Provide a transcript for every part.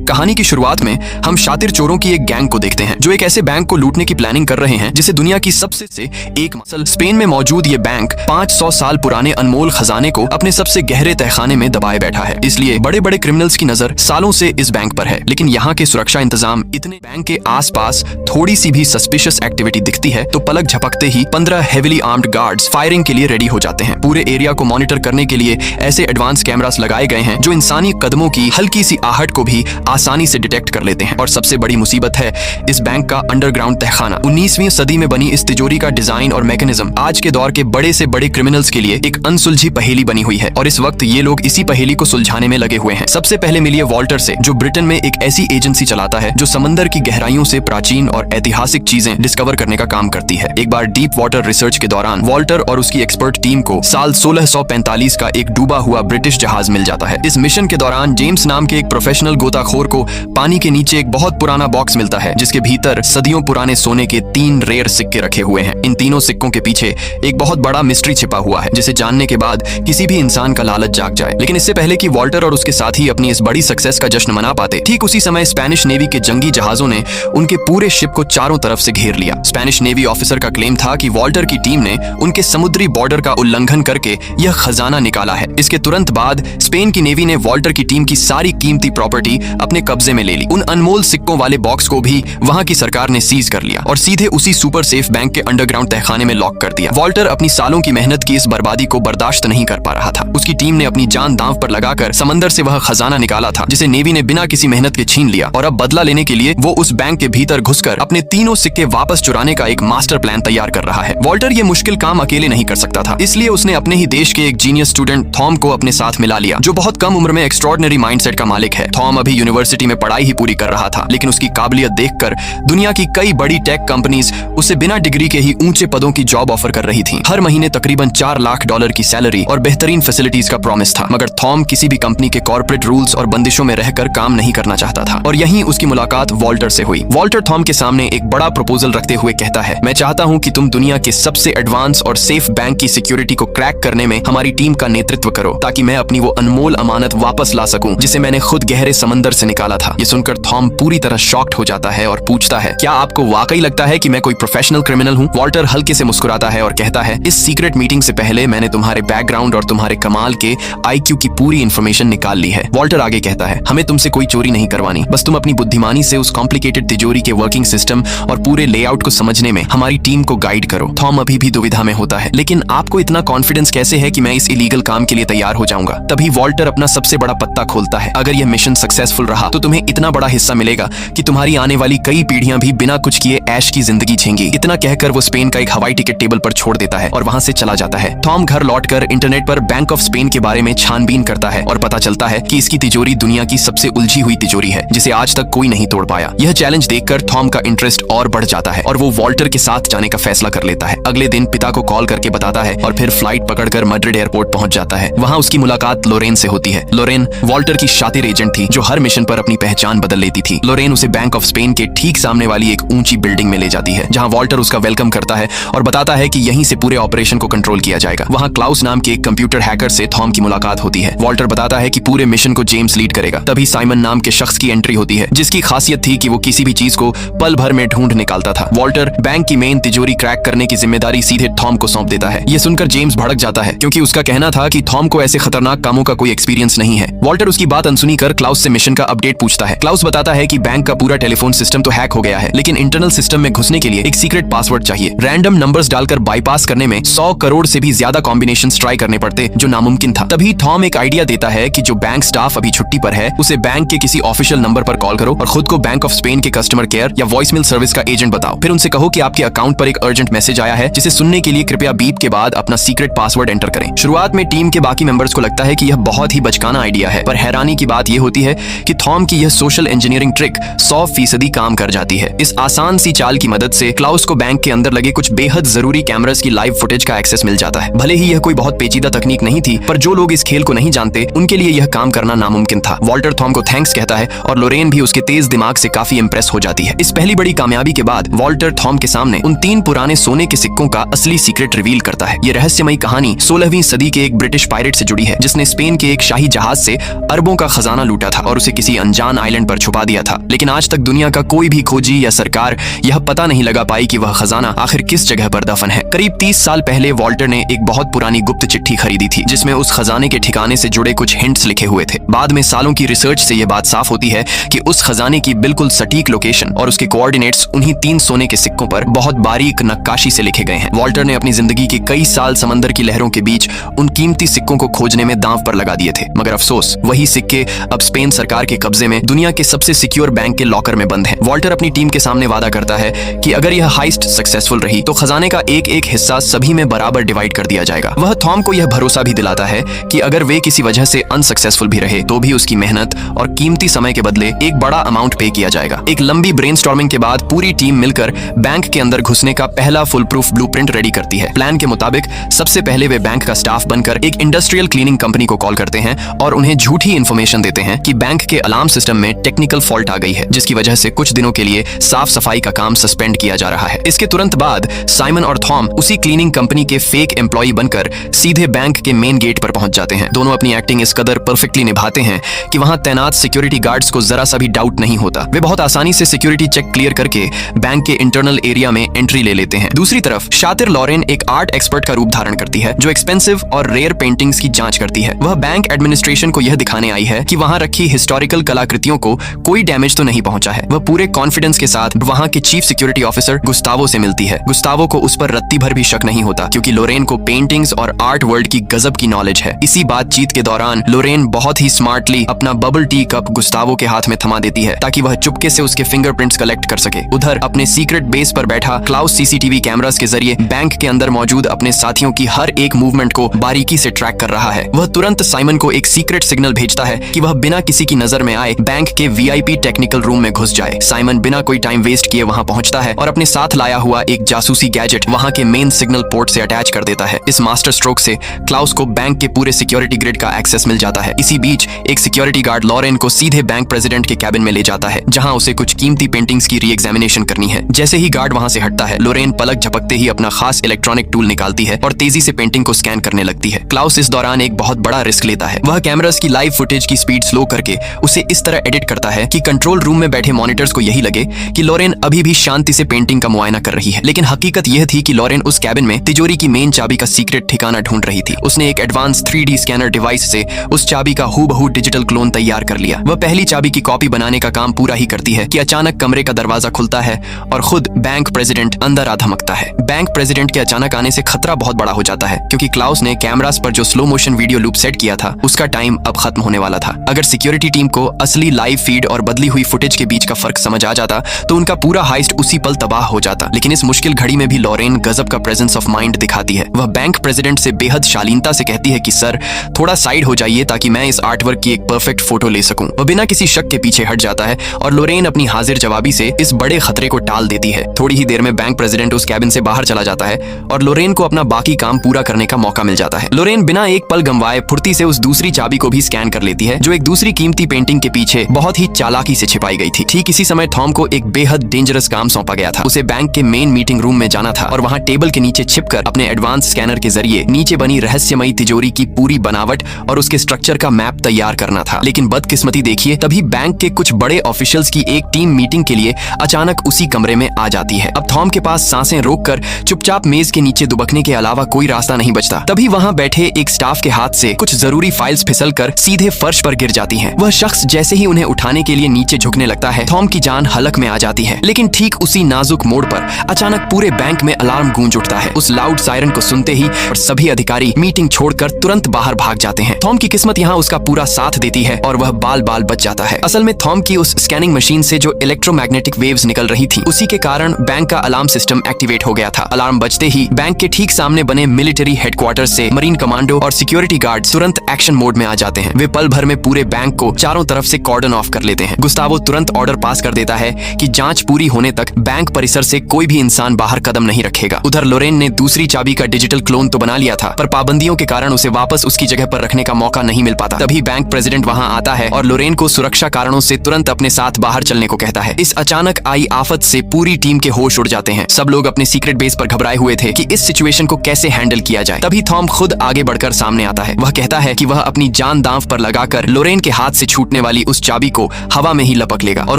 कहानी की शुरुआत में हम शातिर चोरों की एक गैंग को देखते हैं जो एक ऐसे बैंक को लूटने की प्लानिंग कर रहे हैं जिसे दुनिया की सबसे एक मसल। स्पेन में मौजूद ये बैंक 500 साल पुराने अनमोल खजाने को अपने सबसे गहरे तहखाने में दबाए बैठा है, इसलिए बड़े बड़े क्रिमिनल्स की नजर सालों से इस बैंक पर है। लेकिन यहाँ के सुरक्षा इंतजाम इतने, बैंक के आसपास थोड़ी सी भी सस्पिशियस एक्टिविटी दिखती है तो पलक झपकते ही 15 हेविली आर्म्ड गार्ड्स फायरिंग के लिए रेडी हो जाते हैं। पूरे एरिया को मॉनिटर करने के लिए ऐसे एडवांस कैमरास लगाए गए हैं जो इंसानी कदमों की हल्की सी आहट को भी आसानी से डिटेक्ट कर लेते हैं। और सबसे बड़ी मुसीबत है इस बैंक का अंडरग्राउंड तहखाना। 19वीं सदी में बनी इस तिजोरी का डिजाइन और मैकेनिज्म आज के दौर के बड़े से बड़े क्रिमिनल्स के लिए एक अनसुलझी पहेली बनी हुई है और इस वक्त ये लोग इसी पहेली को सुलझाने में लगे हुए हैं। सबसे पहले मिलिए वॉल्टर से, जो ब्रिटेन में एक ऐसी एजेंसी चलाता है जो समंदर की गहराइयों से प्राचीन और ऐतिहासिक चीजें डिस्कवर करने का काम करती है। एक बार डीप वाटर रिसर्च के दौरान वॉल्टर और उसकी एक्सपर्ट टीम को साल 1645 का एक डूबा हुआ ब्रिटिश जहाज मिल जाता है। इस मिशन के दौरान जेम्स नाम के एक प्रोफेशनल गोताखोर को पानी के नीचे एक बहुत पुराना बॉक्स मिलता है जिसके भीतर सदियों पुराने सोने के 3 रेयर सिक्के रखे हुए हैं। इन तीनों सिक्कों के पीछे एक बहुत बड़ा मिस्ट्री छिपा हुआ है जिसे जानने के बाद किसी भी इंसान का लालच जाग जाए। लेकिन इससे पहले कि वॉल्टर और उसके साथी अपनी इस बड़ी सक्सेस का जश्न मना पाते, ठीक उसी समय स्पेनिश नेवी के जंगी जहाजों ने उनके पूरे शिप को चारों तरफ से घेर लिया। स्पेनिश नेवी ऑफिसर का क्लेम था कि वॉल्टर की टीम ने उनके समुद्री बॉर्डर का उल्लंघन करके यह खजाना निकाला है। इसके तुरंत बाद स्पेन की नेवी ने वॉल्टर की टीम की सारी कीमती प्रॉपर्टी अपने कब्जे में ले ली। उन अनमोल सिक्कों वाले बॉक्स को भी वहां की सरकार ने सीज कर लिया और सीधे उसी सुपर सेफ बैंक के अंडरग्राउंड तहखाने में लॉक कर दिया। वॉल्टर अपनी सालों की मेहनत की इस बर्बादी को बर्दाश्त नहीं कर पा रहा था। उसकी टीम ने अपनी जान दांव पर लगाकर समंदर से वह खजाना निकाला था जिसे नेवी ने बिना किसी मेहनत के छीन लिया और अब बदला लेने के लिए वो उस बैंक के भीतर घुसकर अपने तीनों सिक्के वापस चुराने का एक मास्टर प्लान तैयार कर रहा है। वॉल्टर ये मुश्किल काम अकेले नहीं कर सकता था, इसलिए उसने अपने ही देश के एक जीनियस स्टूडेंट थॉम को अपने साथ मिला लिया जो बहुत कम उम्र में एक्स्ट्रॉर्डिनरी माइंडसेट का मालिक है। थॉम अभी यूनिवर्सिटी में पढ़ाई ही पूरी कर रहा था, लेकिन उसकी काबिलियत देखकर दुनिया की कई बड़ी टेक कंपनीज उसे बिना डिग्री के ही ऊंचे पदों की जॉब ऑफर कर रही थी। हर महीने तकरीबन $4 लाख की सैलरी और बेहतरीन फैसिलिटीज का प्रॉमिस था। मगर थॉम किसी भी कंपनी के कॉर्पोरेट रूल्स और बंदिशों में रहकर काम नहीं करना चाहता था और यहीं उसकी मुलाकात वॉल्टर से हुई। वॉल्टर थॉम के सामने एक बड़ा प्रपोजल रखते हुए कहता है, मैं चाहता हूं कि तुम दुनिया के सबसे एडवांस और सेफ बैंक की सिक्योरिटी को क्रैक करने में हमारी टीम का नेतृत्व करो ताकि मैं अपनी वो अनमोल अमानत वापस ला सकूं जिसे मैंने खुद गहरे समंदर से निकाला था। ये सुनकर थॉम पूरी तरह शॉक्ड हो जाता है और पूछता है, क्या आपको वाकई लगता है कि मैं कोई प्रोफेशनल क्रिमिनल हूं? वॉल्टर हल्के से मुस्कुराता है और कहता है, इस सीक्रेट मीटिंग से पहले मैंने तुम्हारे बैकग्राउंड और तुम्हारे कमाल के IQ की पूरी इंफॉर्मेशन निकाल ली है। वॉल्टर आगे कहता है, हमें तुमसे कोई चोरी नहीं करवानी, बस तुम अपनी बुद्धिमानी से उस कॉम्प्लिकेटेड तिजोरी के वर्किंग सिस्टम और पूरे लेआउट को समझने में हमारी टीम को गाइड करो। थॉम अभी भी दुविधा में होता है, लेकिन आपको इतना कॉन्फिडेंस कैसे है कि मैं इस इलीगल काम के लिए तैयार हो जाऊंगा? तभी वॉल्टर अपना सबसे बड़ा पत्ता खोलता है, अगर यह मिशन सक्सेसफुल रहा तो तुम्हें इतना बड़ा हिस्सा मिलेगा कि तुम्हारी आने वाली कई पीढ़ियां भी बिना कुछ किए ऐश की जिंदगी झेंगी। इतना कहकर वो स्पेन का एक हवाई टिकट टेबल पर छोड़ देता है और वहां से चला जाता है। थॉम घर लौटकर इंटरनेट पर बैंक ऑफ स्पेन के बारे में छानबीन करता है और पता चलता है कि इसकी तिजोरी दुनिया की सबसे उलझी हुई तिजोरी है जिसे आज तक कोई नहीं तोड़ पाया। यह चैलेंज देखकर थॉम का इंटरेस्ट और बढ़ जाता है और वो वॉल्टर के साथ जाने का फैसला कर लेता है। अगले दिन पिता को कॉल करके बताता है और फिर फ्लाइट पकड़कर मैड्रिड एयरपोर्ट पहुंच जाता है। वहां उसकी मुलाकात लोरेन से होती है। लोरेन वॉल्टर की शातिर एजेंट थी जो हर मिशन पर अपनी पहचान बदल लेती थी। लोरेन उसे बैंक ऑफ स्पेन के ठीक सामने वाली एक ऊंची बिल्डिंग में ले जाती है जहां वॉल्टर उसका वेलकम करता है और बताता है कि यहीं से पूरे ऑपरेशन को कंट्रोल किया जाएगा। वहां क्लाउस नाम के एक कंप्यूटर हैकर से थॉम की मुलाकात होती है। वॉल्टर बताता है कि पूरे मिशन को जेम्स लीड करेगा। तभी साइमन नाम के शख्स की एंट्री होती है जिसकी खासियत थी कि वो किसी भी चीज को पल भर में ढूंढ निकालता था। वॉल्टर बैंक की मेन तिजोरी क्रैक करने की जिम्मेदारी सीधे थॉम को सौंप देता है। ये सुनकर जेम्स भड़क जाता है क्योंकि उसका कहना था कि थॉम को ऐसे खतरनाक कामों का कोई एक्सपीरियंस नहीं है। वॉल्टर उसकी बात अनसुनी कर क्लाउस से मिशन का अपडेट पूछता है। क्लाउस बताता है कि बैंक का पूरा टेलीफोन सिस्टम तो हैक हो गया है, लेकिन इंटरनल सिस्टम में घुसने के लिए एक सीक्रेट पासवर्ड चाहिए। रैंडम नंबर्स डालकर बाईपास करने में 100 करोड़ से भी ज्यादा कॉम्बिनेशंस ट्राई करने पड़ते जो नामुमकिन था। तभी थॉम एक आइडिया देता है कि जो बैंक स्टाफ अभी छुट्टी पर है उसे बैंक के किसी ऑफिशियल नंबर पर कॉल करो और खुद को बैंक ऑफ स्पेन के कस्टमर केयर या वॉइसमेल सर्विस का एजेंट बताओ। फिर उनसे कहो कि आपके अकाउंट पर एक अर्जेंट मैसेज आया है जिसे सुनने के लिए कृपया बीप के बाद अपना सीक्रेट पासवर्ड एंटर करें। शुरुआत में टीम के बाकी मेंबर्स को लगता है कि यह बहुत ही बचकाना आइडिया है, पर हैरानी की बात यह होती है कि थॉम की यह सोशल इंजीनियरिंग ट्रिक 100% काम कर जाती है। इस आसान सी चाल की मदद से क्लाउस को बैंक के अंदर लगे कुछ बेहद जरूरी कैमरास की लाइव फुटेज का एक्सेस मिल जाता है। भले ही यह कोई बहुत पेचीदा तकनीक नहीं थी, पर जो लोग इस खेल को नहीं जानते उनके लिए यह काम करना नामुमकिन था। वॉल्टर थॉम को थैंक्स कहता है और लोरेन भी उसके तेज दिमाग से काफी इंप्रेस हो जाती है। इस पहली बड़ी कामयाबी के बाद वॉल्टर थॉम के सामने उन 3 पुराने सोने के सिक्कों का असली सीक्रेट रिवील करता है। ये रहस्यमयी कहानी 16वीं सदी के एक ब्रिटिश पायरेट से जुड़ी है जिसने स्पेन के एक शाही जहाज से अरबों का खजाना लूटा था और उसे किसी किसी अनजान आइलैंड पर छुपा दिया था। लेकिन आज तक दुनिया का कोई भी खोजी या सरकार यह पता नहीं लगा पाई कि वह खजाना आखिर किस जगह पर दफन है। करीब 30 साल पहले वॉल्टर ने एक बहुत पुरानी गुप्त चिट्ठी खरीदी थी, जिसमें उस खजाने के ठिकाने से जुड़े कुछ हिंट्स लिखे हुए थे। बाद में सालों की रिसर्च से यह बात साफ होती है कि उस खजाने की बिल्कुल सटीक लोकेशन और उसके कोऑर्डिनेट्स उन्हीं 3 सोने के सिक्कों पर बहुत बारीक नक्काशी से लिखे गए हैं। वॉल्टर ने अपनी जिंदगी के कई साल समंदर की लहरों के बीच उन कीमती सिक्कों को खोजने में दांव पर लगा दिए थे, मगर अफसोस वही सिक्के अब स्पेन सरकार के कब्जे में दुनिया के सबसे सिक्योर बैंक के लॉकर में बंद हैं। वॉल्टर अपनी टीम के सामने वादा करता है कि अगर यह हाइस्ट सक्सेसफुल रही तो खजाने का एक एक हिस्सा सभी में बराबर डिवाइड कर दिया जाएगा। वह थॉम को यह भरोसा भी दिलाता है कि अगर वे किसी वजह से अनसक्सेसफुल भी रहे तो भी उसकी मेहनत और कीमती समय के बदले एक बड़ा अमाउंट पे किया जाएगा। एक लंबी ब्रेनस्टॉर्मिंग के बाद पूरी टीम मिलकर बैंक के अंदर घुसने का पहला फुल प्रूफ ब्लूप्रिंट रेडी करती है। प्लान के मुताबिक सबसे पहले वे बैंक का स्टाफ बनकर एक इंडस्ट्रियल क्लीनिंग कंपनी को कॉल करते हैं और उन्हें झूठी इंफॉर्मेशन देते हैं कि बैंक के अलार्म सिस्टम में टेक्निकल फॉल्ट आ गई है, जिसकी वजह से कुछ दिनों के लिए साफ सफाई का काम सस्पेंड किया जा रहा है। इसके तुरंत बाद साइमन और थॉम उसी क्लीनिंग कंपनी के फेक एम्प्लॉय बनकर सीधे बैंक के मेन गेट पर पहुंच जाते हैं। दोनों अपनी एक्टिंग इस कदर परफेक्टली निभाते हैं कि वहां तैनात सिक्योरिटी गार्ड्स को जरा सा भी डाउट नहीं होता। वे बहुत आसानी से सिक्योरिटी चेक क्लियर करके बैंक के इंटरनल एरिया में एंट्री ले लेते हैं। दूसरी तरफ शातिर लॉरेन एक आर्ट एक्सपर्ट का रूप धारण करती है, जो एक्सपेंसिव और रेयर पेंटिंग्स की जांच करती है। वह बैंक एडमिनिस्ट्रेशन को यह दिखाने आई है कि वहां रखी हिस्टोरिकल कलाकृतियों को कोई डैमेज तो नहीं पहुंचा है। वह पूरे कॉन्फिडेंस के साथ वहां के चीफ सिक्योरिटी ऑफिसर गुस्तावो से मिलती है। गुस्तावो को उस पर रत्ती भर भी शक नहीं होता, क्योंकि लोरेन को पेंटिंग्स और आर्ट वर्ल्ड की गजब की नॉलेज है। इसी बातचीत के दौरान लोरेन बहुत ही स्मार्टली अपना बबल टी कप गुस्तावो के हाथ में थमा देती है, ताकि वह चुपके से उसके फिंगरप्रिंट्स कलेक्ट कर सके। उधर अपने सीक्रेट बेस पर बैठा क्लाउस सीसीटीवी कैमरास के जरिए बैंक के अंदर मौजूद अपने साथियों की हर एक मूवमेंट को बारीकी से ट्रैक कर रहा है। वह तुरंत साइमन को एक सीक्रेट सिग्नल भेजता है कि वह बिना किसी की नजर में आए बैंक के वीआईपी टेक्निकल रूम में घुस जाए। साइमन बिना कोई टाइम वेस्ट किए वहां पहुंचता है और अपने साथ लाया हुआ एक जासूसी गैजेट वहां के मेन सिग्नल पोर्ट से अटैच कर देता है। इस मास्टर स्ट्रोक से क्लाउस को बैंक के पूरे सिक्योरिटी ग्रिड का एक्सेस मिल जाता है। इसी बीच एक सिक्योरिटी गार्ड लॉरेन को सीधे बैंक प्रेसिडेंट के कैबिन में ले जाता है, जहां उसे कुछ कीमती पेंटिंग्स की री एग्जामिनेशन करनी है। जैसे ही गार्ड वहां से हटता है, लोरेन पलक झपकते ही अपना खास इलेक्ट्रॉनिक टूल निकालती है और तेजी से पेंटिंग को स्कैन करने लगती है। क्लाउस इस दौरान एक बहुत बड़ा रिस्क लेता है। वह कैमरास की लाइव फुटेज की स्पीड स्लो करके उसे इस तरह एडिट करता है कि कंट्रोल रूम में बैठे मॉनिटर्स को यही लगे कि लोरेन अभी भी शांति से पेंटिंग का मुआयना कर रही है। लेकिन हकीकत यह थी कि लोरेन उस कैबिन में तिजोरी की मेन चाबी का सीक्रेट ठिकाना ढूंढ रही थी। उसने एक एडवांस 3D स्कैनर डिवाइस से उस चाबी का हूबहू डिजिटल क्लोन तैयार कर लिया। वह पहली चाबी की कॉपी बनाने का काम पूरा ही करती है कि अचानक कमरे का दरवाजा खुलता है और खुद बैंक प्रेसिडेंट अंदर आ धमकता है। बैंक प्रेसिडेंट के अचानक आने से खतरा बहुत बड़ा हो जाता है, क्योंकि क्लाउस ने कैमरास पर जो slow motion video loop set किया था उसका टाइम अब खत्म होने वाला था। अगर सिक्योरिटी टीम को असली लाइव फीड और बदली हुई फुटेज के बीच का फर्क समझ आ जाता तो उनका पूरा हाइस्ट उसी पल तबाह हो जाता। लेकिन इस मुश्किल घड़ी में भी लोरेन गजब का प्रेजेंस ऑफ माइंड दिखाती है। वह बैंक प्रेसिडेंट से बेहद शालीनता से कहती है कि सर, थोड़ा साइड हो जाइए ताकि मैं इस आर्टवर्क की एक परफेक्ट फोटो ले सकूं। वह बिना किसी शक के पीछे हट जाता है और लोरेन अपनी हाजिर जवाबी से इस बड़े खतरे को टाल देती है। थोड़ी ही देर में बैंक प्रेसिडेंट उस कैबिन से बाहर चला जाता है और लोरेन को अपना बाकी काम पूरा करने का मौका मिल जाता है। लोरेन बिना एक पल गंवाए फुर्ती से उस दूसरी चाबी को भी स्कैन कर लेती है, जो एक दूसरी कीमती पेंटिंग के पीछे बहुत ही चालाकी से छिपाई गई थी। ठीक इसी समय थॉम को एक बेहद डेंजरस काम सौंपा गया था। उसे बैंक के मेन मीटिंग रूम में जाना था और वहां टेबल के नीचे छिपकर अपने एडवांस स्कैनर के जरिए नीचे बनी रहस्यमयी तिजोरी की पूरी बनावट और उसके स्ट्रक्चर का मैप तैयार करना था। लेकिन बदकिस्मती देखिए, तभी बैंक के कुछ बड़े ऑफिशियल्स की एक टीम मीटिंग के लिए अचानक उसी कमरे में आ जाती है। अब थॉम के पास सांसें रोककर चुपचाप मेज के नीचे दुबकने के अलावा कोई रास्ता नहीं बचता। तभी वहां बैठे एक स्टाफ के हाथ से कुछ जरूरी फाइल्स फिसलकर सीधे फर्श पर गिर जाती हैं। वह शख्स जैसे ही उन्हें उठाने के लिए नीचे झुकने लगता है, थॉम की जान हलक में आ जाती है। लेकिन ठीक उसी नाजुक मोड़ पर अचानक पूरे बैंक में अलार्म गूंज उठता है। उस लाउड सायरन को सुनते ही और सभी अधिकारी मीटिंग छोड़कर तुरंत बाहर भाग जाते हैं। थॉम की किस्मत यहाँ उसका पूरा साथ देती है और वह बाल बाल बच जाता है। असल में थॉम की उस स्कैनिंग मशीन से जो इलेक्ट्रोमैग्नेटिक वेव्स निकल रही थी, उसी के कारण बैंक का अलार्म सिस्टम एक्टिवेट हो गया था। अलार्म बजते ही बैंक के ठीक सामने बने मिलिट्री हेडक्वार्टर से मरीन कमांडो और सिक्योरिटी गार्ड तुरंत एक्शन मोड में आ जाते हैं। वे पल भर में पूरे बैंक को चारों तरफ से कॉर्डन ऑफ कर लेते हैं। गुस्तावो तुरंत ऑर्डर पास कर देता है कि जांच पूरी होने तक बैंक परिसर से कोई भी इंसान बाहर कदम नहीं रखेगा। उधर लोरेन ने दूसरी चाबी का डिजिटल क्लोन तो बना लिया था, पर पाबंदियों के कारण उसे वापस उसकी जगह पर रखने का मौका नहीं मिल पाता। तभी बैंक प्रेसिडेंट वहां आता है और लोरेन को सुरक्षा कारणों से तुरंत अपने साथ बाहर चलने को कहता है। इस अचानक आई आफत से पूरी टीम के होश उड़ जाते हैं। सब लोग अपने सीक्रेट बेस पर घबराए हुए थे कि इस सिचुएशन को कैसे हैंडल किया जाए। तभी थॉम खुद आगे बढ़कर सामने आता है। वह कहता है कि वह अपनी जान दांव पर लगाकर लोरेन के हाथ से छूटने वाली उस चाबी को हवा में ही लपक लेगा और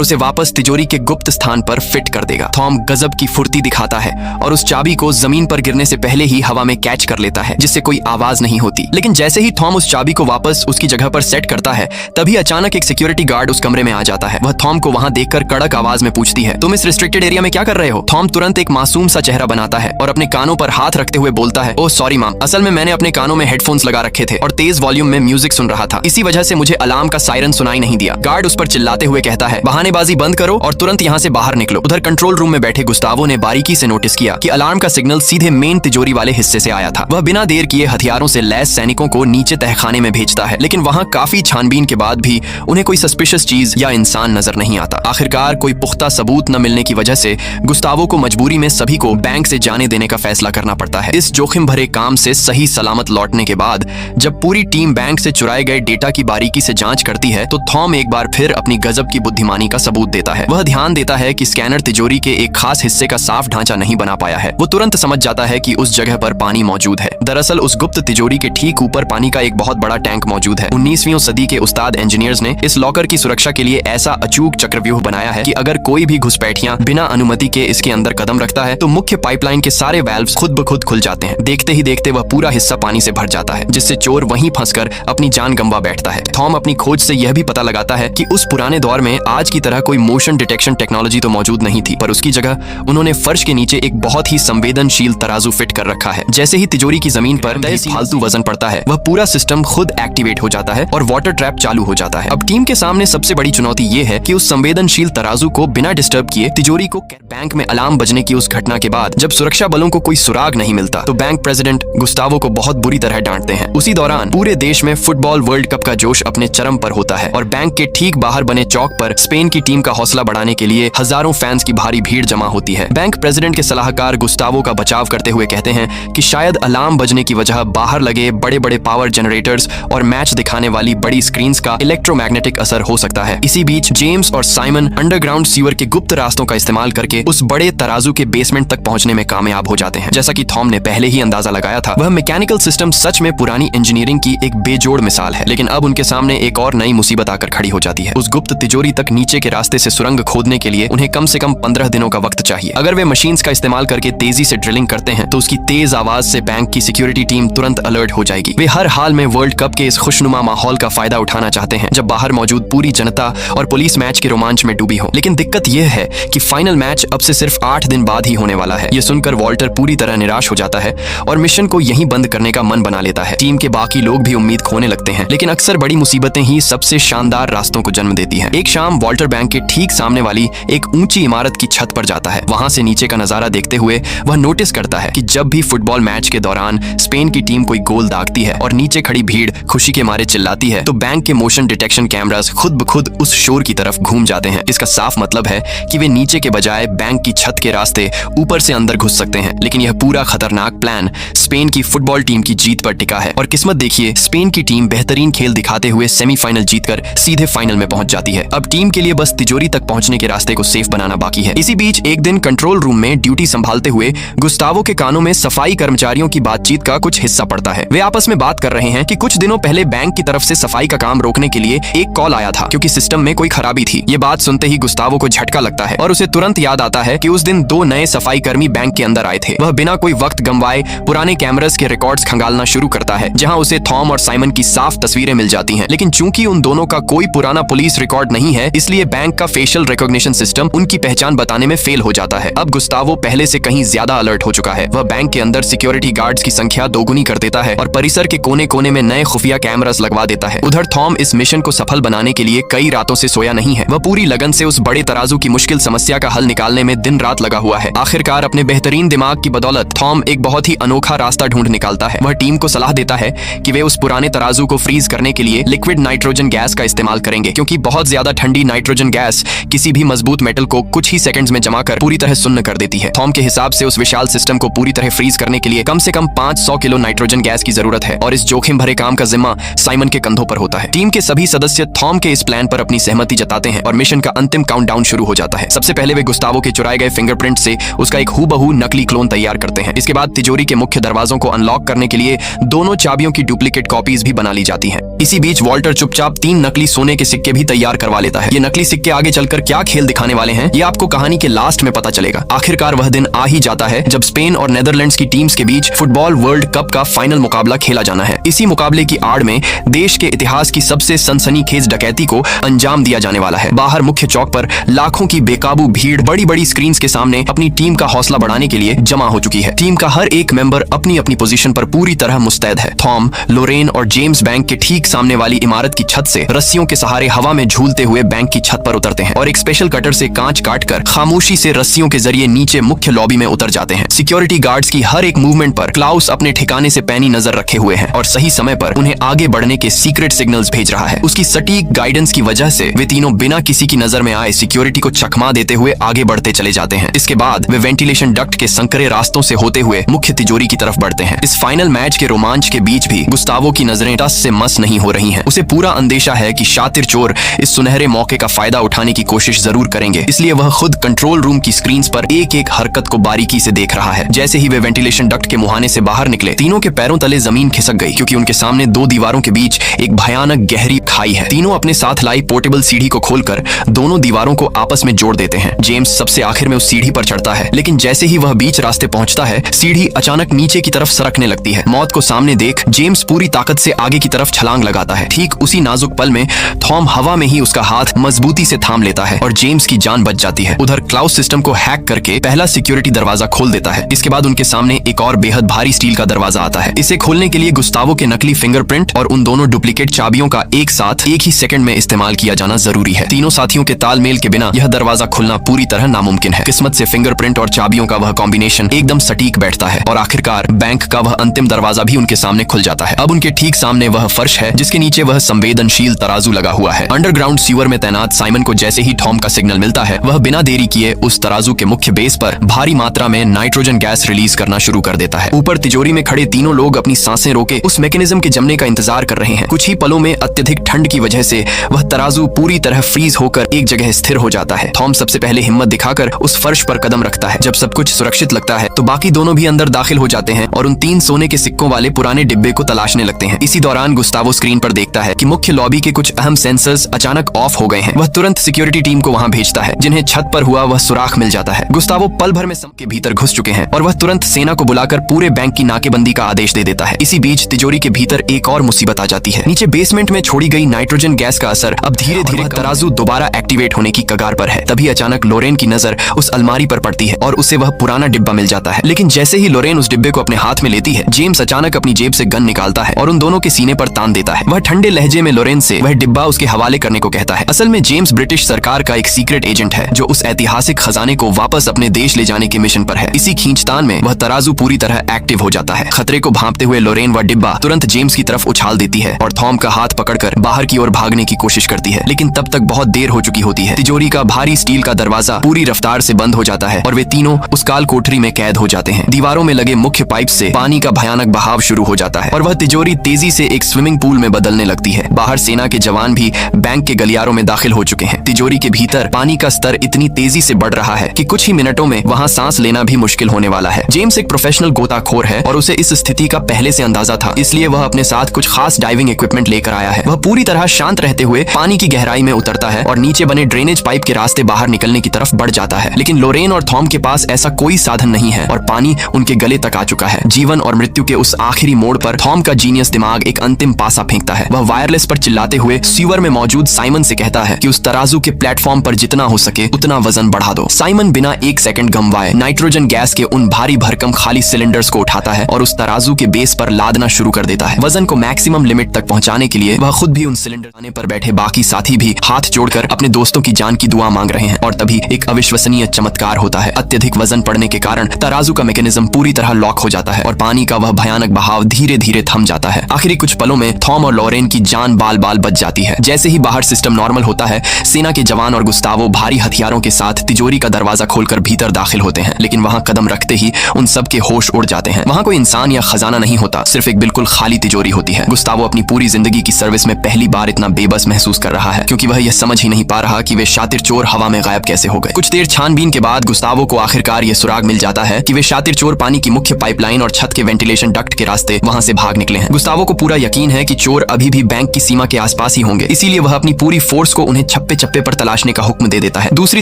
उसे वापस तिजोरी के गुप्त स्थान पर फिट कर देगा। थॉम गजब की फुर्ती दिखाता है और उस चाबी को जमीन पर गिरने से पहले ही हवा में कैच कर लेता है, जिससे कोई आवाज नहीं होती। लेकिन जैसे ही थॉम उस चाबी को वापस उसकी जगह पर सेट करता है, तभी अचानक एक सिक्योरिटी गार्ड उस कमरे में आ जाता है। वह थॉम को वहां देखकर कड़क आवाज में पूछती है, तुम इस रिस्ट्रिक्टेड एरिया में क्या कर रहे हो? थॉम तुरंत एक मासूम सा चेहरा बनाता है और अपने कानों पर हाथ रखते हुए बोलता है, ओह सॉरी मैम, असल में मैंने अपने कानों में हेडफोन्स लगा रखे थे और तेज वॉल्यूम में म्यूजिक सुन रहा था, इसी वजह से मुझे अलार्म का सायरन सुनाई नहीं दिया। गार्ड उस पर चिल्लाते हुए कहता है, बहानेबाजी बंद करो और तुरंत यहाँ से बाहर निकलो। उधर कंट्रोल रूम में बैठे गुस्तावो ने बारीकी से नोटिस किया कि अलार्म का सिग्नल सीधे मेन तिजोरी वाले हिस्से से आया था। वह बिना देर किए हथियारों से लैस सैनिकों को नीचे तहखाने में भेजता है, लेकिन वहां काफी छानबीन के बाद भी उन्हें कोई सस्पिशियस चीज या इंसान नजर नहीं आता। आखिरकार कोई पुख्ता सबूत न मिलने की वजह से गुस्तावो को मजबूरी में सभी को बैंक से जाने देने का फैसला करना पड़ता है। इस जोखिम भरे काम से सही सलामत लौटने के बाद जब पूरी टीम बैंक से चुराए गए डेटा की बारीकी से जांच करती है, तो थॉम एक बार फिर अपनी गजब की बुद्धिमानी का सबूत देता है। वह ध्यान देता है कि स्कैनर तिजोरी के एक खास हिस्से का साफ ढांचा नहीं बना पाया है। वो तुरंत समझ जाता है कि उस जगह पर पानी मौजूद है। दरअसल उस गुप्त तिजोरी के ठीक ऊपर पानी का एक बहुत बड़ा टैंक मौजूद है। 19वीं सदी के उस्ताद इंजीनियर्स ने इस लॉकर की सुरक्षा के लिए ऐसा अचूक चक्रव्यूह बनाया है कि अगर कोई भी घुसपैठिया बिना अनुमति के इसके अंदर कदम रखता है, तो मुख्य पाइपलाइन के सारे वाल्व्स खुद ब खुद खुल जाते हैं। देखते ही देखते वह पूरा हिस्सा पानी से भर जाता है, जिससे चोर वहीं फंसकर अपनी जान गंवा बैठता है। थॉम अपनी खोज से यह भी पता लगाता है कि उस पुराने दौर में आज की तरह कोई मोशन डिटेक्शन टेक्नोलॉजी तो मौजूद नहीं थी, पर उसकी जगह उन्होंने फर्श के नीचे एक बहुत ही संवेदनशील तराजू फिट कर रखा है। जैसे ही तिजोरी की जमीन पर फालतू वजन पड़ता है, वह पूरा सिस्टम खुद एक्टिवेट हो जाता है और वाटर ट्रैप चालू हो जाता है। अब टीम के सामने सबसे बड़ी चुनौती ये है कि उस संवेदनशील तराजू को बिना डिस्टर्ब किए तिजोरी को बैंक में अलार्म बजने की उस घटना के बाद जब सुरक्षा बलों को कोई सुराग नहीं मिलता, तो बैंक प्रेसिडेंट गुस्तावो को बहुत बुरी तरह डांटते हैं। उसी दौरान पूरे देश में फुटबॉल वर्ल्ड कप का जोश अपने चरम पर होता है और बैंक के ठीक बाहर बने चौक पर स्पेन की टीम का हौसला बढ़ाने के लिए हजारों फैंस की भारी भीड़ जमा होती है। बैंक प्रेसिडेंट के सलाहकार गुस्तावो का बचाव करते हुए कहते हैं कि शायद अलार्म बजने की वजह बाहर लगे बड़े बड़े पावर जनरेटर्स और मैच दिखाने वाली बड़ी स्क्रीन्स का इलेक्ट्रोमैग्नेटिक असर हो सकता है। इसी बीच जेम्स और साइमन अंडरग्राउंड सीवर के गुप्त रास्तों का इस्तेमाल करके उस बड़े तराजू के बेसमेंट तक पहुंचने में कामयाब हो जाते हैं। जैसा कि थॉम ने पहले ही अंदाजा लगाया था, वह मैकेनिकल सिस्टम सच में पुरानी इंजीनियरिंग की एक बेजोड़ मिसाल है। लेकिन अब उनके सामने एक और नई मुसीबत आकर खड़ी हो जाती है। उस गुप्त तिजोरी तक नीचे के रास्ते से सुरंग खोदने के लिए उन्हें कम से कम 15 दिनों का वक्त चाहिए। अगर वे मशीन्स का इस्तेमाल करके तेजी से ड्रिलिंग करते हैं, तो उसकी तेज आवाज से बैंक की सिक्योरिटी टीम तुरंत अलर्ट हो जाएगी। वे हर हाल में वर्ल्ड कप के इस खुशनुमा माहौल का फायदा उठाना चाहते हैं, जब बाहर मौजूद पूरी जनता और पुलिस मैच के रोमांच में डूबी हो। लेकिन दिक्कत यह है कि फाइनल मैच अब से सिर्फ 8 दिन बाद ही होने वाला है। यह सुनकर वॉल्टर पूरी तरह निराश हो जाता है और मिशन को यहीं बंद करने का मन बना लेता है। टीम के बाकी लोग भी उम्मीद खोने लगते हैं, लेकिन अक्सर बड़ी मुसीबतें ही सबसे शानदार रास्तों को जन्म देती हैं। एक शाम वॉल्टर बैंक के ठीक सामने वाली एक ऊंची इमारत की छत पर जाता है। वहां से नीचे का नजारा देखते हुए वह नोटिस करता है कि जब भी फुटबॉल मैच के दौरान स्पेन की टीम कोई गोल दागती है और नीचे खड़ी भीड़ खुशी के मारे चिल्लाती है, तो बैंक के मोशन डिटेक्शन कैमरास खुद ब खुद उस शोर की तरफ घूम जाते हैं। इसका साफ मतलब है कि वे नीचे के बजाय बैंक की छत के रास्ते ऊपर से अंदर घुस सकते हैं। लेकिन यह पूरा खतरनाक प्लान स्पेन की फुटबॉल टीम की जीत पर टिका है और किस्मत देखिए, स्पेन की टीम बेहतरीन खेल दिखाते हुए सेमीफाइनल जीतकर सीधे फाइनल में पहुंच जाती है। अब टीम के लिए बस तिजोरी तक पहुंचने के रास्ते को सेफ बनाना बाकी है। इसी बीच एक दिन कंट्रोल रूम में ड्यूटी संभालते हुए गुस्तावो के कानों में सफाई कर्मचारियों की बातचीत का कुछ हिस्सा पड़ता है। वे आपस में बात कर रहे हैं कि कुछ दिनों पहले बैंक की तरफ से सफाई का काम रोकने के लिए एक कॉल आया था, क्योंकि सिस्टम में कोई खराबी थी। ये बात सुनते ही गुस्तावो को झटका लगता है और उसे तुरंत याद आता है कि उस दिन 2 नए सफाई कर्मी बैंक के अंदर आए थे। वह बिना कोई वक्त गंवाए पुराने कैमरास के रिकॉर्ड्स खंगालना शुरू करता है, जहां उसे थॉम और साइमन की साफ तस्वीरें मिल जाती हैं। लेकिन चूंकि उन दोनों का कोई पुराना पुलिस रिकॉर्ड नहीं है, इसलिए बैंक का फेशियल रिकॉग्निशन सिस्टम उनकी पहचान बताने में फेल हो जाता है। अब गुस्तावो पहले से कहीं ज्यादा अलर्ट हो चुका है। वह बैंक के अंदर सिक्योरिटी गार्ड्स की संख्या दोगुनी कर देता है और परिसर के कोने कोने में नए खुफिया कैमरास लगवा देता है। उधर थॉम इस मिशन को सफल बनाने के लिए कई रातों से सोया नहीं है। वह पूरी लगन से उस बड़े तराजू की मुश्किल समस्या का हल निकालने में दिन रात लगा हुआ है। आखिरकार अपने बेहतरीन दिमाग की बदौलत थॉम एक बहुत ही अनोखा रास्ता ढूंढ निकालता है। वह टीम को सलाह देता है कि वे उस पुराने तराजू को फ्रीज करने के लिए लिक्विड नाइट्रोजन गैस का इस्तेमाल करेंगे, क्योंकि बहुत ज्यादा ठंडी नाइट्रोजन गैस किसी भी मजबूत मेटल को कुछ ही सेकंड्स में जमा कर पूरी तरह सुन्न कर देती है। थॉम के हिसाब से उस विशाल सिस्टम को पूरी तरह फ्रीज करने के लिए कम से कम 500 किलो नाइट्रोजन गैस की जरूरत है और इस जोखिम भरे काम का जिम्मा साइमन के कंधों पर होता है। टीम के सभी सदस्य थॉम के इस प्लान पर अपनी सहमति जताते हैं और मिशन का अंतिम काउंटडाउन शुरू हो जाता है। सबसे पहले वे गुस्तावो के चुराए गए फिंगरप्रिंट से उसका एक हूबहू नकली क्लोन तैयार करते हैं। इसके बाद तिजोरी के मुख्य दरवाजों को अनलॉक करने के लिए दोनों चाबियों की डुप्लीकेट कॉपीज भी बना ली जाती हैं। इसी बीच वॉल्टर चुपचाप 3 नकली नकली सोने के सिक्के भी तैयार करवा लेता है। ये नकली सिक्के आगे चलकर क्या खेल दिखाने वाले हैं, ये आपको कहानी के लास्ट में पता चलेगा। आखिरकार वह दिन आ ही जाता है जब स्पेन और नेदरलैंड्स की टीम्स के बीच फुटबॉल वर्ल्ड कप का फाइनल मुकाबला खेला जाना है। इसी मुकाबले की आड़ में देश के इतिहास की सबसे सनसनीखेज डकैती को अंजाम दिया जाने वाला है। बाहर मुख्य चौक पर लाखों की बेकाबू भीड़ बड़ी बड़ी स्क्रीन के सामने अपनी टीम का हौसला बढ़ाने के लिए जमा हो चुकी है। टीम का हर एक मेंबर अपनी अपनी पोजीशन पर पूरी तरह मुस्तैद है। थॉम, लोरेन और जेम्स बैंक के ठीक सामने वाली इमारत की छत से रस्सियों के सहारे हवा में झूलते हुए बैंक की छत पर उतरते हैं और एक स्पेशल कटर से कांच काटकर खामोशी से रस्सियों के जरिए नीचे मुख्य लॉबी में उतर जाते हैं। सिक्योरिटी गार्ड्स की हर एक मूवमेंट पर क्लाउस अपने ठिकाने से पैनी नजर रखे हुए हैं और सही समय पर उन्हें आगे बढ़ने के सीक्रेट सिग्नल्स भेज रहा है। उसकी सटीक गाइडेंस की वजह से वे तीनों बिना किसी की नजर में आए सिक्योरिटी को चकमा देते हुए आगे बढ़ते चले जाते हैं। इसके बाद वे वेंटिलेशन डक्ट के संकरे रास्तों से होते हुए मुख्य तिजोरी की तरफ बढ़ते हैं। इस फाइनल मैच के रोमांच के बीच भी गुस्तावो की नजरें टस से मस नहीं हो रही हैं। उसे पूरा अंदेशा है कि शातिर चोर इस सुनहरे मौके का फायदा उठाने की कोशिश जरूर करेंगे, इसलिए वह खुद कंट्रोल रूम की स्क्रीन पर एक एक हरकत को बारीकी से देख रहा है। जैसे ही वे वेंटिलेशन डक्ट के मुहाने से बाहर निकले, तीनों के पैरों तले जमीन खिसक गई, क्योंकि उनके सामने दो दीवारों के बीच एक भयानक गहरी खाई है। तीनों अपने साथ लाई पोर्टेबल सीढ़ी को खोलकर दोनों दीवारों को आपस में जोड़ देते हैं। जेम्स सबसे आखिर में उस सीढ़ी पर चढ़ता है, लेकिन जैसे ही वह बीच रास्ते पहुंचता है, सीढ़ी अचानक नीचे की तरफ सरकने लगती है। मौत को सामने देख जेम्स पूरी ताकत से आगे की तरफ छलांग लगाता है। ठीक उसी नाजुक पल में थॉम हवा में ही उसका हाथ मजबूती से थाम लेता है और जेम्स की जान बच जाती है। उधर क्लाउस सिस्टम को हैक करके पहला सिक्योरिटी दरवाजा खोल देता है। इसके बाद उनके सामने एक और बेहद भारी स्टील का दरवाजा आता है। इसे खोलने के लिए गुस्तावो के नकली फिंगरप्रिंट और उन दोनों डुप्लीकेट चाबियों का एक साथ एक ही सेकंड में इस्तेमाल किया जाना जरूरी है। तीनों साथियों के तालमेल के बिना यह दरवाजा खुलना पूरी तरह नामुमकिन है। किस्मत से फिंगरप्रिंट और चाबियों का वह कॉम्बिनेशन एकदम सटीक बैठता है और आखिरकार बैंक का वह अंतिम दरवाजा भी उनके सामने खुल जाता है। अब उनके ठीक सामने वह फर्श है जिसके नीचे वह संवेदनशील तराजू लगा हुआ है। अंडरग्राउंड सीवर में तैनात साइमन को जैसे ही टॉम का सिग्नल मिलता है, वह बिना देरी किए उस तराजू के मुख्य बेस पर भारी मात्रा में नाइट्रोजन गैस रिलीज करना शुरू कर देता है। ऊपर तिजोरी में खड़े तीनों लोग अपनी सांसें रोके उस मैकेनिज्म के जमने का इंतजार कर रहे हैं। कुछ ही पलों में अत्यधिक ठंड की वजह से वह तराजू पूरी तरह फ्रीज होकर एक जगह स्थिर हो जाता है। थॉम सबसे पहले हिम्मत दिखाकर उस फर्श पर कदम रखता है। जब सब कुछ सुरक्षित लगता है तो बाकी दोनों भी अंदर दाखिल हो जाते हैं और उन 3 सोने के सिक्कों वाले पुराने डिब्बे को तलाशने लगते हैं। इसी दौरान गुस्तावो स्क्रीन पर देखता है कि मुख्य लॉबी के कुछ अहम सेंसर्स अचानक ऑफ हो गए हैं। वह तुरंत सिक्योरिटी टीम को वहां भेजता है, जिन्हें छत पर हुआ वह सुराख मिल जाता है। गुस्तावो पल भर में के भीतर घुस चुके हैं और वह तुरंत सेना को बुलाकर पूरे बैंक की नाकेबंदी का आदेश दे देता है। इसी बीच तिजोरी के भीतर एक और मुसीबत आ जाती है। नीचे बेसमेंट में छोड़ी गई नाइट्रोजन गैस का असर अब धीरे धीरे तराजू दोबारा एक्टिवेट होने की कगार पर है। तभी अचानक लोरेन की नजर उस अलमारी पर पड़ती है और उसे वह पुराना डिब्बा मिल जाता है। लेकिन जैसे ही लोरेन उस डिब्बे को अपने हाथ में लेती है, जेम्स अचानक अपनी जेब से गन निकालता है और उन दोनों के सीने पर तान देता है। वह ठंडे लहजे में लोरेन से वह डिब्बा उसके हवाले करने को कहता है। असल में जेम्स ब्रिटिश सरकार का एक सीक्रेट एजेंट है जो उस ऐतिहासिक खजाने को वापस अपने देश ले जाने के मिशन पर है। इसी खींचतान में वह तराजू पूरी तरह एक्टिव हो जाता है। खतरे को भांपते हुए लोरेन वह डिब्बा तुरंत जेम्स की तरफ उछाल देती है और थॉम का हाथ पकड़कर बाहर की ओर भागने की कोशिश करती है, लेकिन तब तक बहुत देर हो चुकी होती है। तिजोरी का भारी स्टील का दरवाजा पूरी रफ्तार से बंद हो जाता है और वे तीनों उस काल कोठरी में कैद हो जाते हैं। दीवारों में लगे मुख्य पाइप से पानी का भयानक बहाव शुरू हो जाता है और वह तिजोरी तेजी से एक स्विमिंग पूल में बदलने लगती है। बाहर सेना के जवान भी बैंक के गलियारों में दाखिल हो चुके हैं। तिजोरी के भीतर पानी का स्तर इतनी तेजी से बढ़ रहा है कि कुछ ही मिनटों में वहां सांस लेना भी मुश्किल होने वाला है। जेम्स एक प्रोफेशनल गोताखोर है और उसे इस स्थिति का पहले से अंदाजा था, इसलिए वह अपने साथ कुछ खास डाइविंग इक्विपमेंट लेकर आया है। वह पूरी तरह शांत रहते हुए पानी की गहराई में उतरता है और नीचे बने ड्रेनेज पाइप के रास्ते बाहर निकलने की तरफ बढ़ जाता है। लेकिन लोरेन और थॉम के पास ऐसा कोई साधन नहीं है और पानी उनके गले तक आ चुका है। जीवन और मृत्यु के उस आखिरी मोड़ पर थॉम का जीनियस दिमाग एक अंतिम पासा फेंकता है। वह वायरलेस पर चिल्लाते हुए सीवर में मौजूद साइमन से कहता है कि उस तराजू के प्लेटफॉर्म पर जितना हो सके उतना वजन बढ़ा दो। साइमन बिना एक सेकंड गंवाए नाइट्रोजन गैस के उन भारी भरकम खाली सिलेंडर्स को उठाता है और उस तराजू के बेस पर लादना शुरू कर देता है। वजन को मैक्सिमम लिमिट तक पहुंचाने के लिए वह खुद भी उन सिलेंडर आने पर बैठे बाकी साथी भी हाथ जोड़कर अपने दोस्तों की जान की दुआ मांग रहे हैं और तभी एक अविश्वसनीय चमत्कार होता है। अत्यधिक वजन पड़ने के कारण तराजू का मैकेनिज्म पूरी तरह लॉक हो जाता है और पानी का वह भयानक बहाव धीरे धीरे थम जाता है। आखिरी कुछ पलों में थॉम और लोरेन की जान बाल बाल बच जाती है। जैसे ही बाहर सिस्टम नॉर्मल होता है, सेना के जवान और गुस्तावो भारी हथियारों के साथ तिजोरी का दरवाजा खोलकर भीतर दाखिल होते हैं। लेकिन वहां कदम रखते ही उन सब के होश उड़ जाते हैं। वहां कोई इंसान या खजाना नहीं होता, सिर्फ एक बिल्कुल खाली तिजोरी होती है। गुस्तावो अपनी पूरी जिंदगी की सर्विस में पहली बार इतना बेबस महसूस कर रहा है, क्योंकि वह यह समझ ही नहीं पा रहा कि वे शातिर चोर हवा में गायब कैसे हो गए। कुछ देर छानबीन के बाद गुस्तावो को आखिरकार यह सुराग मिल जाता है कि वे शातिर चोर पानी की मुख्य पाइपलाइन और छत के वेंटिलेशन डक्ट के रास्ते वहां से भाग निकले हैं। गुस्तावो को पूरा यकीन है कि चोर अभी भी बैंक की सीमा के आसपास ही होंगे, इसीलिए वह अपनी पूरी फोर्स को उन्हें छप्पे छप्पे पर तलाशने का हुक्म दे देता है। दूसरी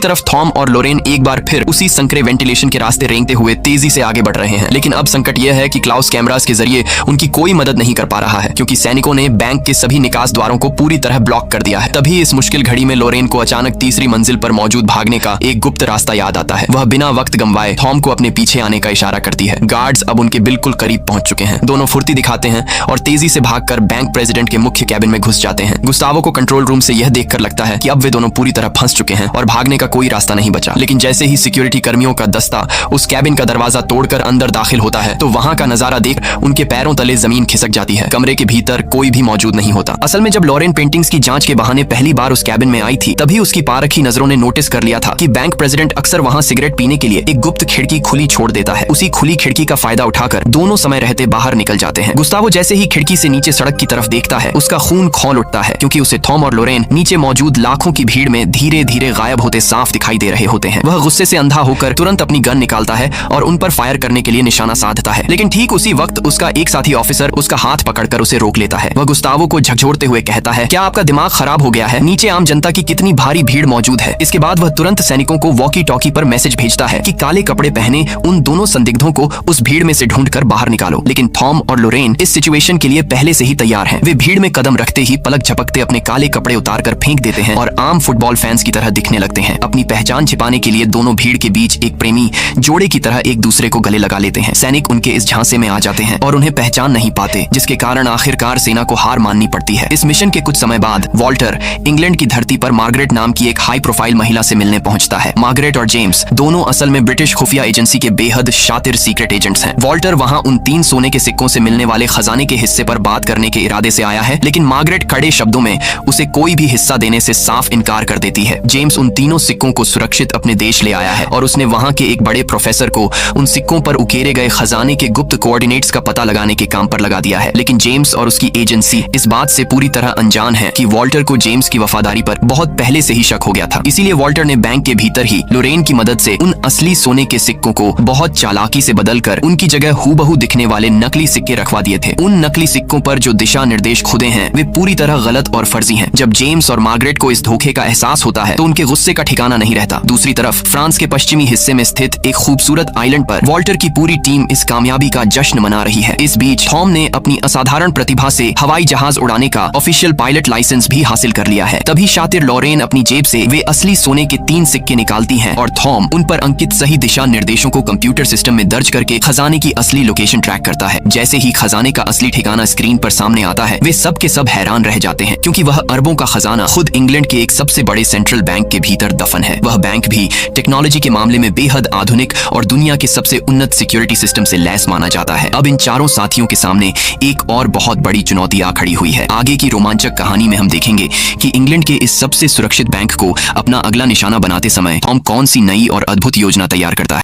तरफ थॉम और लोरेन एक बार फिर उसी संकरे वेंटिलेशन के रास्ते रेंगते हुए तेजी से आगे बढ़ रहे हैं। लेकिन अब संकट यह है कि क्लाउस कैमरास के जरिए उनकी कोई मदद नहीं कर पा रहा है, क्योंकि सैनिकों ने बैंक के सभी निकास द्वारों को पूरी तरह ब्लॉक कर दिया है। तभी इस मुश्किल घड़ी में लोरेन को अचानक तीसरी मंजिल पर मौजूद भागने का एक गुप्त रास्ता याद आता है। वह बिना वक्त गंवाए थॉम को अपने पीछे आने का इशारा करती है। गार्ड्स अब उनके बिल्कुल करीब पहुंच चुके हैं। दोनों फुर्ती दिखाते हैं और तेजी से भागकर बैंक प्रेसिडेंट के मुख्य कैबिन में घुस जाते हैं। गुस्तावो को कंट्रोल रूम से यह देखकर लगता है कि अब वे दोनों पूरी तरह फंस चुके हैं और भागने का कोई रास्ता नहीं बचा। लेकिन जैसे ही सिक्योरिटी कर्मियों का दस्ता उस कैबिन का दरवाजा तोड़कर अंदर दाखिल होता है तो वहां का नजारा देख उनके पैरों तले जमीन खिसक जाती है। कमरे के भीतर कोई भी मौजूद नहीं होता। असल में जब लॉरेन पेंटिंग्स की जांच के बहाने पहली बार उस कैबिन में आई थी, तभी उसकी पारखी नजरों ने नोटिस कर लिया था कि बैंक प्रेसिडेंट अक्सर वहां सिगरेट पीने के लिए एक गुप्त खिड़की खुली छोड़ देता है। उसी खुली खिड़की का फायदा उठाकर दोनों समय रहते बाहर निकल जाते हैं। गुस्तावो जैसे ही खिड़की से नीचे सड़क की तरफ देखता है, उसका खून खौल उठता है, क्योंकि उसे थॉम और लोरेन नीचे मौजूद लाखों की भीड़ में धीरे धीरे गायब होते साफ दिखाई दे रहे होते हैं। वह गुस्से से अंधा होकर तुरंत अपनी गन निकालता है और उन पर फायर करने के लिए निशाना साधता है। लेकिन ठीक उसी वक्त उसका एक साथी ऑफिसर उसका हाथ पकड़कर उसे रोक लेता है। वह गुस्तावो को झकझोरते हुए कहता है, क्या आपका दिमाग खराब हो गया है? नीचे आम जनता की कितनी भारी भीड़ मौजूद है। इसके बाद वह तुरंत सैनिकों को वॉकी टॉकी पर मैसेज भेजता है कि काले कपड़े पहने उन दोनों संदिग्धों को उस भीड़ में से ढूंढकर बाहर निकालो। लेकिन थॉम और लोरेन इस सिचुएशन के लिए पहले से ही तैयार हैं। वे भीड़ में कदम रखते ही पलक झपकते अपने काले कपड़े उतारकर फेंक देते हैं और आम फुटबॉल फैंस की तरह दिखने लगते हैं। अपनी पहचान छिपाने के लिए दोनों भीड़ के बीच एक प्रेमी जोड़े की तरह एक दूसरे को गले लगा लेते हैं। सैनिक उनके इस झांसे में आ जाते हैं और उन्हें पहचान नहीं पाते, जिसके कारण आखिरकार सेना को हार माननी पड़ती है। इस मिशन के कुछ समय बाद वॉल्टर इंग्लैंड की धरती पर मार्गरेट नाम की एक हाई प्रोफाइल महिला से मिलने पहुंचता है। मार्गरेट और जेम्स दोनों असल में ब्रिटिश खुफिया एजेंसी के बेहद शातिर सीक्रेट एजेंट्स हैं। वॉल्टर वहां उन 3 सोने के सिक्कों से मिलने वाले खजाने के हिस्से पर बात करने के इरादे से आया है, लेकिन मार्गरेट कड़े शब्दों में उसे कोई भी हिस्सा देने से साफ इनकार कर देती है। जेम्स उन तीनों सिक्कों को सुरक्षित अपने देश ले आया है और उसने वहां के एक बड़े प्रोफेसर को उन सिक्कों पर उकेरे गए खजाने के गुप्त कोऑर्डिनेट्स का पता लगाने के काम पर लगा दिया है। लेकिन जेम्स और उसकी एजेंसी इस बात से पूरी तरह अनजान है कि वॉल्टर को जेम्स की वफादारी पर बहुत पहले से ही शक हो गया था। इसीलिए वॉल्टर ने बैंक के भीतर ही लोरेन की मदद से उन असली सोने के सिक्कों को बहुत चालाकी से बदलकर उनकी जगह हूबहू दिखने वाले नकली सिक्के रखवा दिए थे। उन नकली सिक्कों पर जो दिशा निर्देश खुदे हैं वे पूरी तरह गलत और फर्जी हैं। जब जेम्स और मार्गरेट को इस धोखे का एहसास होता है तो उनके गुस्से का ठिकाना नहीं रहता। दूसरी तरफ फ्रांस के पश्चिमी हिस्से में स्थित एक खूबसूरत आइलैंड पर वॉल्टर की पूरी टीम इस कामयाबी का जश्न मना रही है। इस बीच थॉम ने अपनी असाधारण प्रतिभा से हवाई जहाज उड़ाने का ऑफिशियल पायलट लाइसेंस भी हासिल कर लिया है। तभी शातिर लोरेन अपनी जेब से वे असली सोने के 3 सिक्के निकालती है और थॉम उन पर अंकित सही दिशा निर्देशों को कंप्यूटर सिस्टम में दर्ज करके खजाने की असली लोकेशन ट्रैक करता है। जैसे ही खजाने का असली ठिकाना स्क्रीन पर सामने आता है, वे सब के सब हैरान रह जाते हैं, क्योंकि वह अरबों का खजाना खुद इंग्लैंड के एक सबसे बड़े सेंट्रल बैंक के भीतर दफन है। वह बैंक भी टेक्नोलॉजी के मामले में बेहद आधुनिक और दुनिया के सबसे उन्नत सिक्योरिटी सिस्टम से लैस माना जाता है। अब इन चारों साथियों के सामने एक और बहुत बड़ी चुनौती आ खड़ी हुई है। आगे की रोमांचक कहानी में हम देखेंगे कि इंग्लैंड के इस सबसे सुरक्षित बैंक को अपना अगला निशाना बनाते समय थॉम कौन सी नई और अद्भुत योजना तैयार करता है।